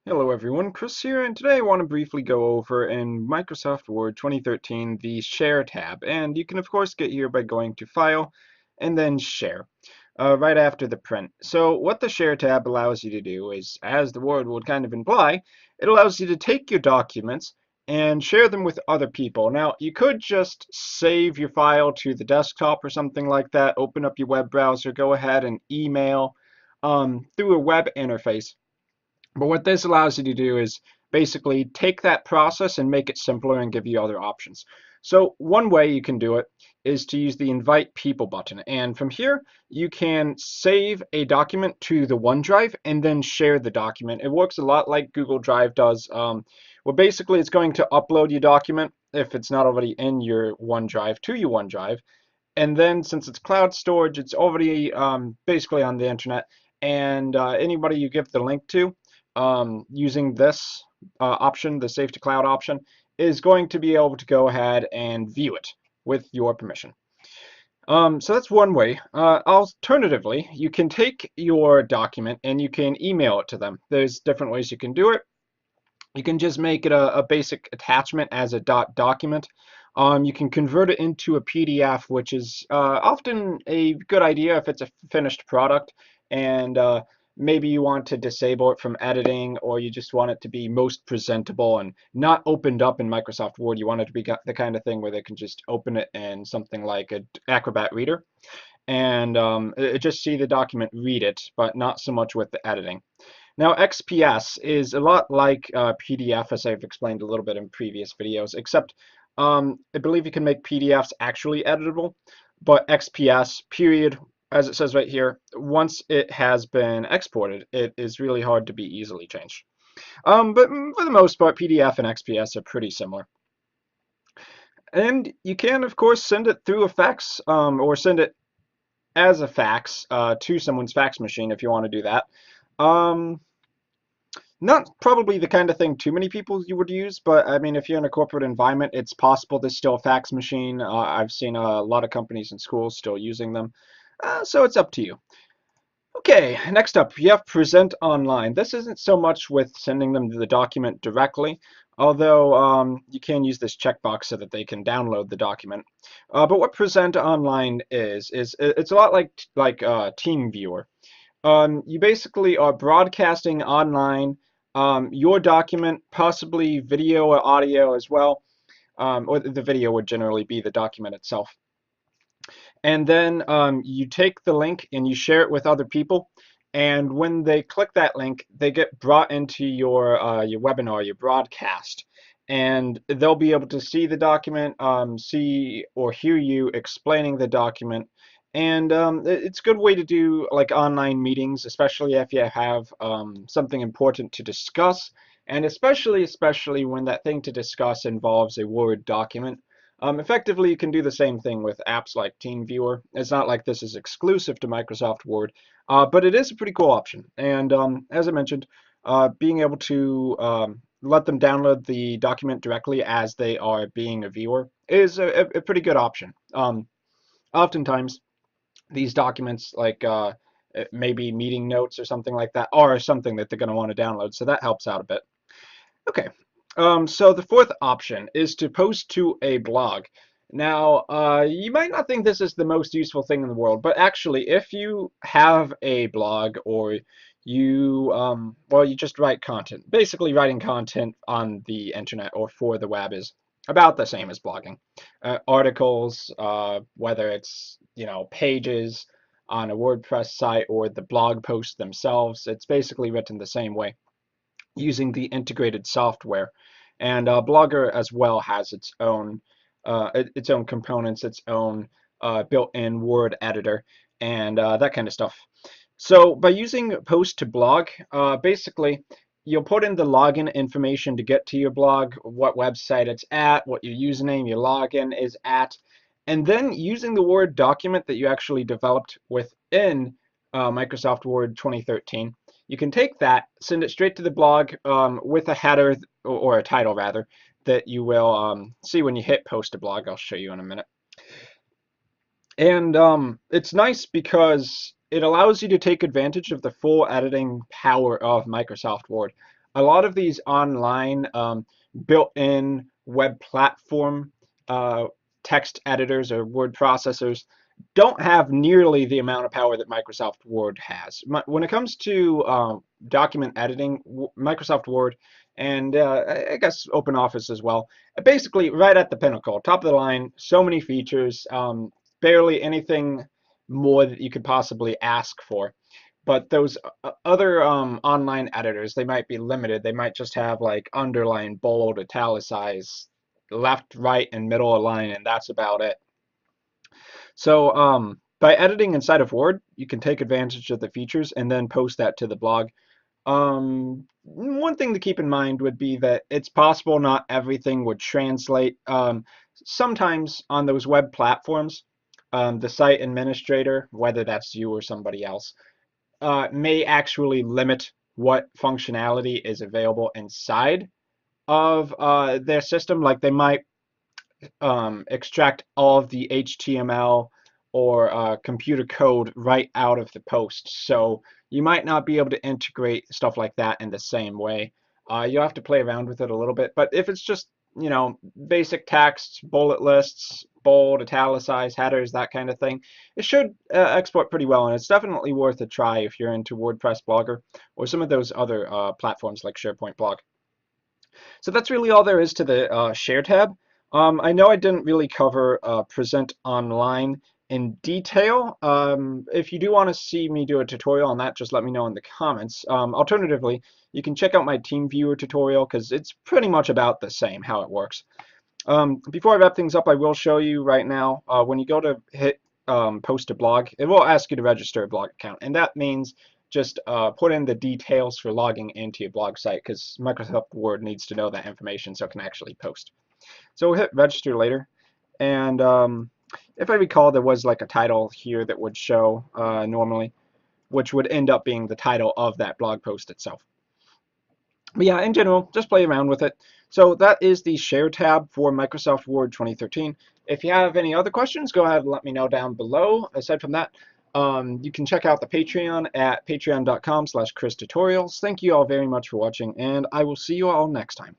Hello everyone, Chris here, and today I want to briefly go over in Microsoft Word 2013 the Share tab, and you can of course get here by going to File and then Share right after the print. So what the Share tab allows you to do is, as the word would kind of imply, it allows you to take your documents and share them with other people. Now you could just save your file to the desktop or something like that, open up your web browser, go ahead and email through a web interface. But what this allows you to do is basically take that process and make it simpler and give you other options. So one way you can do it is to use the Invite People button. And from here, you can save a document to the OneDrive and then share the document. It works a lot like Google Drive does. Well, basically, it's going to upload your document, if it's not already in your OneDrive, to your OneDrive. And then since it's cloud storage, it's already basically on the internet. And anybody you give the link to using this option, the Save to Cloud option, is going to be able to go ahead and view it with your permission. So that's one way. Alternatively, you can take your document and you can email it to them. There's different ways you can do it. You can just make it a basic attachment as a document. You can convert it into a PDF, which is often a good idea if it's a finished product and maybe you want to disable it from editing, or you just want it to be most presentable and not opened up in Microsoft Word. You want it to be the kind of thing where they can just open it in something like an Acrobat Reader and just see the document, read it, but not so much with the editing. Now, XPS is a lot like PDF, as I've explained a little bit in previous videos, except I believe you can make PDFs actually editable, but XPS, period, as it says right here, once it has been exported, it is really hard to be easily changed. But for the most part, PDF and XPS are pretty similar. And you can, of course, send it through a fax or send it as a fax to someone's fax machine if you want to do that. Um, Not probably the kind of thing too many people you would use, but I mean, if you're in a corporate environment, it's possible there's still a fax machine. I've seen a lot of companies and schools still using them, so it's up to you. Okay, next up, you have Present Online. This isn't so much with sending them the document directly, although you can use this checkbox so that they can download the document. But what Present Online is it's a lot like TeamViewer. You basically are broadcasting online your document, possibly video or audio as well, or the video would generally be the document itself. And then you take the link and you share it with other people. And when they click that link, they get brought into your webinar, your broadcast, and they'll be able to see the document, see or hear you explaining the document. And it's a good way to do like online meetings, especially if you have something important to discuss, and especially when that thing to discuss involves a Word document. Effectively, you can do the same thing with apps like TeamViewer. It's not like this is exclusive to Microsoft Word, but it is a pretty cool option. And as I mentioned, being able to let them download the document directly as they are being a viewer is a pretty good option. Oftentimes, these documents, like maybe meeting notes or something like that, are something that they're going to want to download, so that helps out a bit. Okay, so the fourth option is to post to a blog. Now, you might not think this is the most useful thing in the world, but actually, if you have a blog or you, well, you just write content. Basically, writing content on the internet or for the web is about the same as blogging. Articles, whether it's, pages on a WordPress site or the blog posts themselves, it's basically written the same way using the integrated software. And Blogger as well has its own components, its own built-in Word editor, and that kind of stuff. So by using Post to Blog, basically you'll put in the login information to get to your blog, what website it's at, what your username, your login is at, and then using the Word document that you actually developed within Microsoft Word 2013, you can take that, send it straight to the blog with a header or a title rather that you will see when you hit post to blog. I'll show you in a minute. And it's nice because it allows you to take advantage of the full editing power of Microsoft Word. A lot of these online built-in web platform uh, text editors or word processors don't have nearly the amount of power that Microsoft Word has. When it comes to document editing, Microsoft Word and I guess OpenOffice as well, basically right at the pinnacle, top of the line, so many features, barely anything more that you could possibly ask for. But those other online editors, they might be limited. They might just have like underline, bold, italicize, left, right, and middle align, and that's about it. So by editing inside of Word, you can take advantage of the features and then post that to the blog. One thing to keep in mind would be that it's possible not everything would translate. Sometimes on those web platforms, the site administrator, whether that's you or somebody else, may actually limit what functionality is available inside of their system. Like they might extract all of the HTML or computer code right out of the post. So you might not be able to integrate stuff like that in the same way. You'll have to play around with it a little bit. But if it's just, basic text, bullet lists, bold, italicized, headers, that kind of thing, it should export pretty well. And it's definitely worth a try if you're into WordPress Blogger or some of those other platforms like SharePoint Blog. So that's really all there is to the Share tab. I know I didn't really cover Present Online in detail. If you do want to see me do a tutorial on that, just let me know in the comments. Alternatively, you can check out my TeamViewer tutorial because it's pretty much about the same how it works. Before I wrap things up, I will show you right now when you go to hit post a blog, it will ask you to register a blog account, and that means just put in the details for logging into your blog site because Microsoft Word needs to know that information so it can actually post. So we'll hit register later, and if I recall, there was like a title here that would show normally, which would end up being the title of that blog post itself. But yeah, in general, just play around with it. So that is the Share tab for Microsoft Word 2013. If you have any other questions, go ahead and let me know down below. Aside from that, you can check out the Patreon at patreon.com/ChrisTutorials. Thank you all very much for watching, and I will see you all next time.